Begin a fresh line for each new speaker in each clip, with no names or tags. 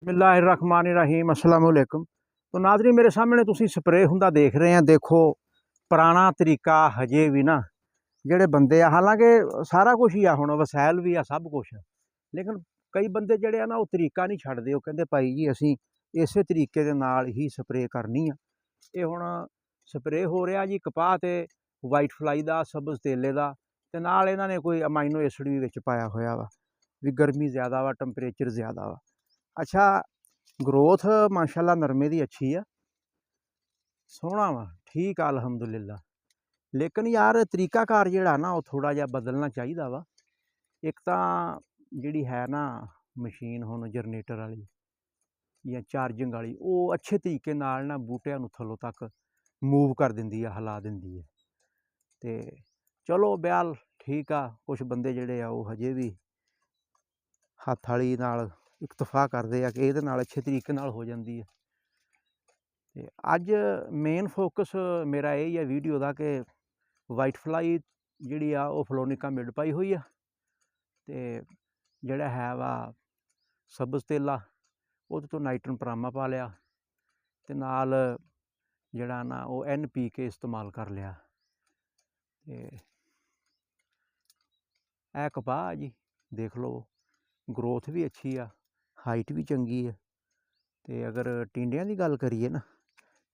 बिस्मिल्लाहिर्रहमानिर्रहीम अस्सलाम वालेकुम। तो नाज़रीन मेरे सामने तुसी स्प्रे हुंदा देख रहे हैं। देखो पुराना तरीका हजे भी ना जेड़े बंदे आ, हालांकि सारा कुछ ही आ, हुण वसैल भी आ, सब कुछ है, लेकिन कई बंदे जेड़े आ ना वो तरीका नहीं छड्डदे। वो कहंदे भाई जी असीं इसे तरीके दे नाल ही स्प्रे करनी आ। ये हुण स्प्रे हो रहा जी कपाह ते वाइट फ्लाई दा, सब्ज़ तेले दा, ते नाल इन्हां ने कोई अमाइनो एसिड भी विच पाया होया वा भी गर्मी ज़्यादा वा, टैंपरेचर ज़्यादा वा। अच्छा ग्रोथ माशाल्लाह नरमे दी अच्छी है, सोहना वा, ठीक आ अलहमदुलिल्ला। लेकिन यार तरीकाकार जिहड़ा ना वो थोड़ा जिहा बदलना चाहिदा वा। एक तां जिहड़ी है ना मशीन हुण जनरेटर वाली या चार्जिंग वाली, वो अच्छे तरीके नाल ना बूटिਆਂ ਨੂੰ थल्लों तक मूव कर दिंदी है, हिला दिंदी है। ते चलो बहरहाल ठीक आ, कुछ बंदे जिहड़े आ वो हजे भी हत्थ वाली नाल इकतफा करते हैं कि ये अच्छे तरीके नाल हो जाती है। तो अज मेन फोकस मेरा यही है वीडियो का कि वाइट फ्लाई जी आ फ्लोनिका मिड पाई हुई है, तो जोड़ा है वा सब्ज़ तेला वो तो नाइट्रोजन परामा पा लिया, तो नाल जड़ा ना वो NPK इस्तेमाल कर लिया। ए कपाह जी देख लो, ग्रोथ भी अच्छी आ, हाइट भी चंगी है। तो अगर टिंडियां की गल करिए ना,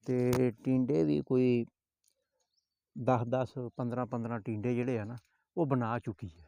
तो टिंडे भी कोई 10-10 15-15 टिंडे जिहड़े आ ना वो बना चुकी है।